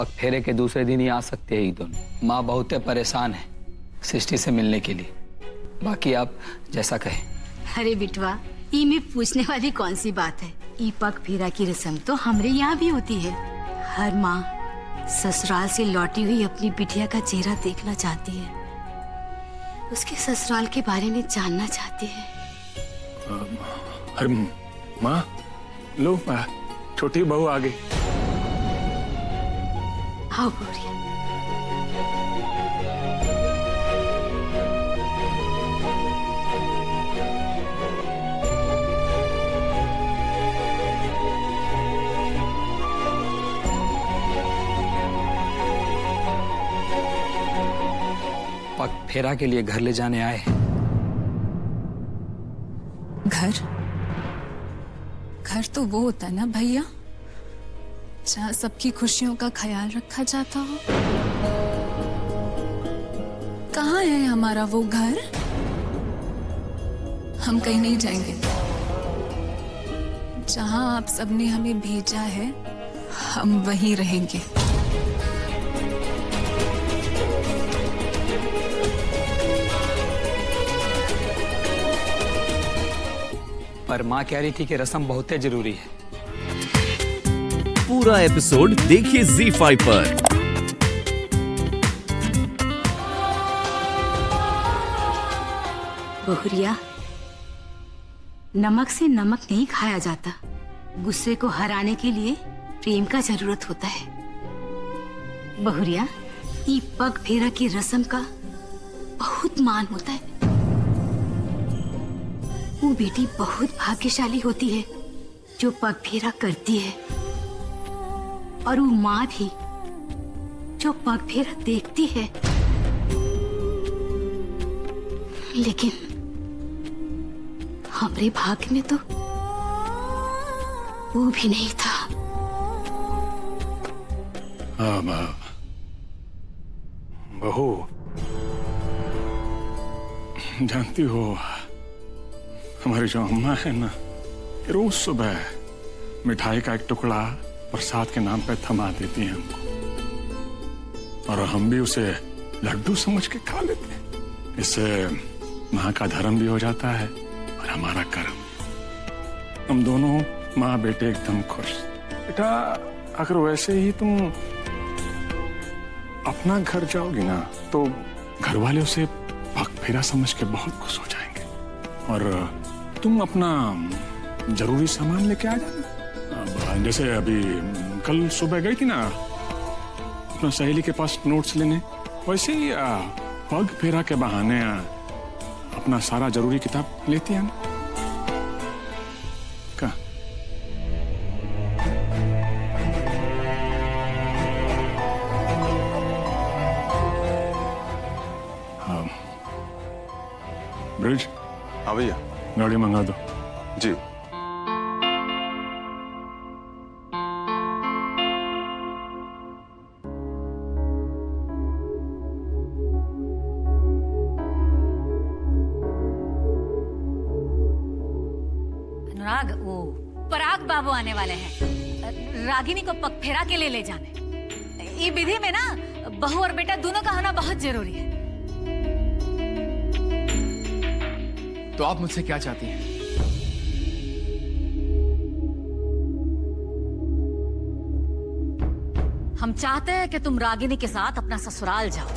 पग फेरे के दूसरे दिन ही आ सकते हैं ये दोनों। माँ बहुत परेशान है सृष्टि से मिलने के लिए। बाकी आप जैसा कहें। अरे बिटवा, ई में पूछने वाली कौन सी बात है। ई पग फेरा की रस्म तो हमारे यहाँ भी होती है। हर माँ ससुराल से लौटी हुई अपनी बिटिया का चेहरा देखना चाहती है, उसके ससुराल के बारे में जानना चाहती है। अरे माँ, लो छोटी बहू आ गई। आओ गौरिया। पग फेरा के लिए घर ले जाने आए हैं। घर तो वो होता है ना भैया, जहाँ सबकी खुशियों का ख्याल रखा जाता हो। कहाँ है हमारा वो घर? हम कहीं नहीं जाएंगे। जहाँ आप सबने हमें भेजा है, हम वहीं रहेंगे। पर माँ कह रही थी कि रस्म बहुत जरूरी है। पूरा एपिसोड देखिए ZEE5 पर। बहुरिया, नमक से नमक नहीं खाया जाता। गुस्से को हराने के लिए प्रेम का जरूरत होता है। बहुरिया, ई पग फेरा की रस्म का बहुत मान होता है। वो बेटी बहुत भाग्यशाली होती है जो पग फेरा करती है, और वो माँ भी जो पग फेरा देखती है। लेकिन हमारे भाग्य में तो वो भी नहीं था। बहू, जानती हो हमारी जो अम्मा है ना, रोज सुबह मिठाई का एक टुकड़ा प्रसाद के नाम पे थमा देती हैं हमको, और हम भी उसे लड्डू समझ के खा लेते हैं। इससे माँ का धर्म भी हो जाता है और हमारा कर्म। हम दोनों माँ बेटे एकदम खुश। बेटा, अगर वैसे ही तुम अपना घर जाओगी ना, तो घर वाले उसे पग फेरा समझ के बहुत खुश हो जाएंगे, और तुम अपना जरूरी सामान लेके आ जाना। जैसे अभी कल सुबह गई थी ना अपना सहेली के पास नोट्स लेने, वैसे ही पग फेरा के बहाने अपना सारा जरूरी किताब लेती है ना। क्या ब्रिज? हाँ भैया। गाड़ी मंगा दो। जी। अनुराग, वो पराग बाबू आने वाले हैं। रागिनी को पग फेरा के लिए ले जाने। ये विधि में ना बहू और बेटा दोनों का होना बहुत जरूरी है। तो आप मुझसे क्या चाहती हैं? हम चाहते हैं कि तुम रागिनी के साथ अपना ससुराल जाओ।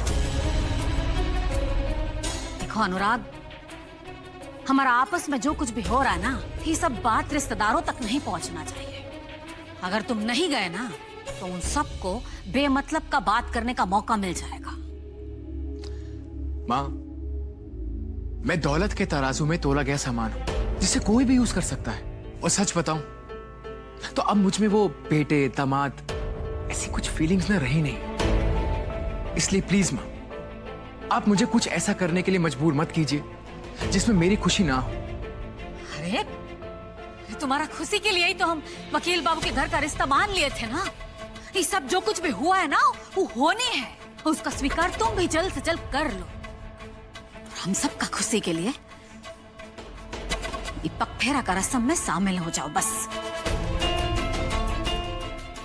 देखो अनुराग, हमारा आपस में जो कुछ भी हो रहा है ना, ये सब बात रिश्तेदारों तक नहीं पहुंचना चाहिए। अगर तुम नहीं गए ना, तो उन सबको बेमतलब का बात करने का मौका मिल जाएगा। माँ, मैं दौलत के तराजू में तोला गया सामान हूं, जिसे कोई भी यूज कर सकता है। और सच बताऊं तो अब मुझ में वो बेटे दामाद ऐसी कुछ फीलिंग्स ना रही नहीं। इसलिए प्लीज माँ, आप मुझे कुछ ऐसा करने के लिए मजबूर मत कीजिए जिसमें मेरी खुशी ना हो। अरे, तुम्हारा खुशी के लिए ही तो हम वकील बाबू के घर का रिश्ता मान लिए थे ना। ये सब जो कुछ भी हुआ है ना, वो होनी है। उसका स्वीकार तुम भी जल्द से जल्द कर लो। हम सब का खुशी के लिए पग फेरा का रस्म में शामिल हो जाओ बस।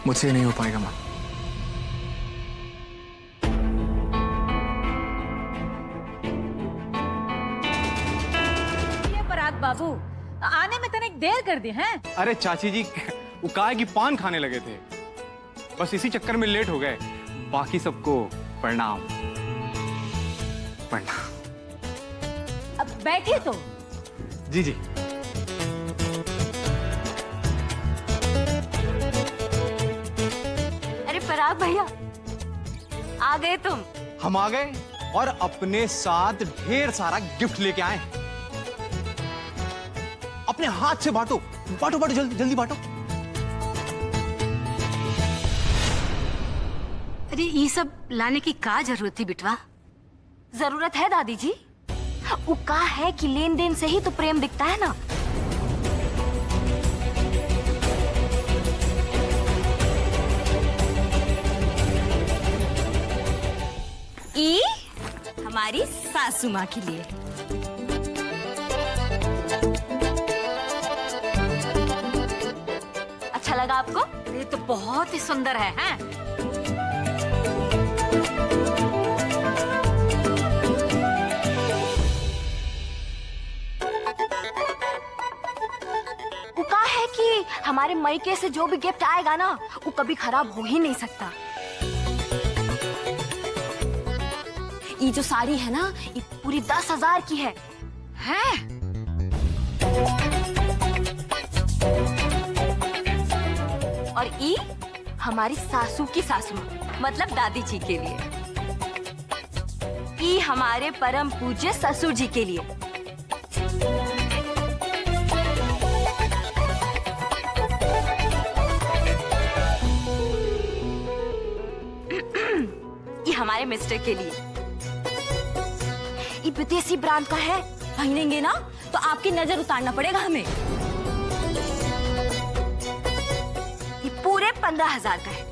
मुझसे नहीं हो पाएगा माँ। बाबू, आने में तनिक देर कर दी हैं। अरे चाची जी, वो काहे की पान खाने लगे थे, बस इसी चक्कर में लेट हो गए। बाकी सबको प्रणाम। प्रणाम। अब बैठिए तो। जी जी। अरे पराग भैया, आ गए तुम। हम आ गए और अपने साथ ढेर सारा गिफ्ट लेके आए। अपने हाथ से बांटो, बांटो बांटो, जल्दी जल्दी बांटो। अरे ये सब लाने की का जरूरत थी बिटवा? जरूरत है दादी जी। वो का है कि लेन देन से ही तो प्रेम दिखता है ना। ई हमारी सासू माँ के लिए। अच्छा लगा आपको? ये तो बहुत ही सुंदर है, हैं? वो का है कि हमारे मायके से जो भी गिफ्ट आएगा ना, वो कभी खराब हो ही नहीं सकता। ये जो साड़ी है ना, ये पूरी 10,000 की है। हैं? और ये हमारी सासू की सासू माँ, मतलब दादी जी के लिए। ये हमारे परम पूज्य ससुर जी के लिए। ये हमारे मिस्टर के लिए। ये विदेशी ब्रांड का है, पहनेंगे ना तो आपकी नजर उतारना पड़ेगा हमें। ये पूरे 15,000 का है।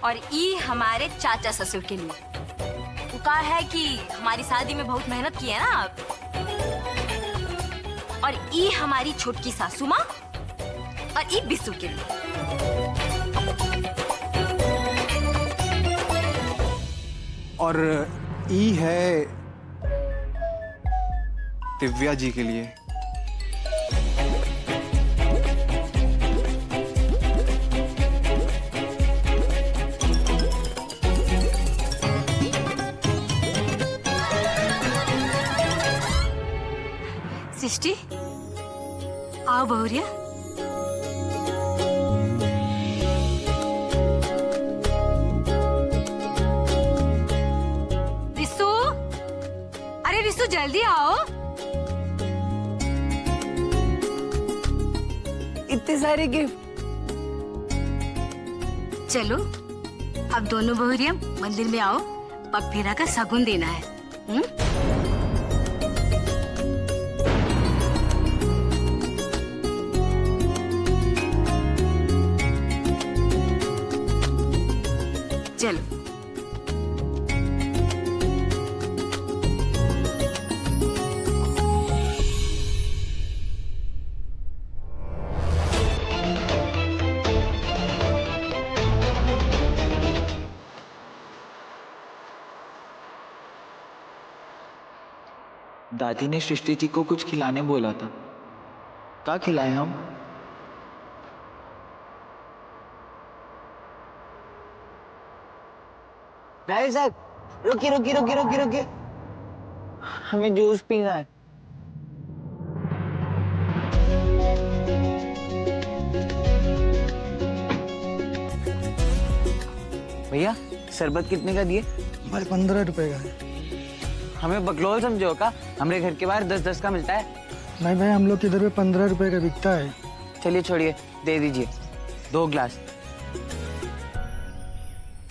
और ये हमारे चाचा ससुर के लिए। वो कहा है कि हमारी शादी में बहुत मेहनत की है ना आप। और ये हमारी छोटकी सासू माँ और ये बिस्सू के लिए। और ई है दिव्या जी के लिए। सृष्टि, आओ बहुरिया। रिसु, अरे रिसु जल्दी आओ। इतने सारे गिफ्ट। चलो अब दोनों बहुरिया मंदिर में आओ, पग फेरा का शगुन देना है। चलो। दादी ने सृष्टि जी को कुछ खिलाने बोला था। क्या खिलाएं हम? भाई साहब, रुकिए रुकिए रुकिए रुकिए रुकिए, हमें जूस पीना है। भैया शरबत कितने का दिए? भाई 15 रुपए का है। हमें बकलोल समझो का? हमारे घर के बाहर 10-10 का मिलता है। नहीं भाई, हम लोग इधर पे 15 रुपए का बिकता है। चलिए छोड़िए, दे दीजिए 2 ग्लास।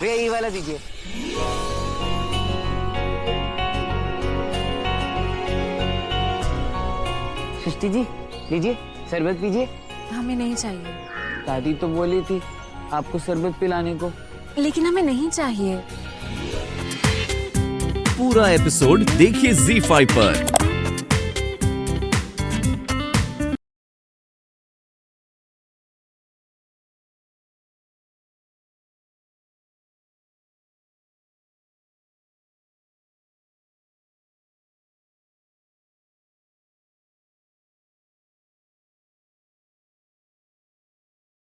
भैया ये वाला दीजिए। सृष्टि जी लीजिए, शरबत पीजिए। हमें नहीं चाहिए। दादी तो बोली थी आपको शरबत पिलाने को। लेकिन हमें नहीं चाहिए। पूरा एपिसोड देखिए ZEE5 पर।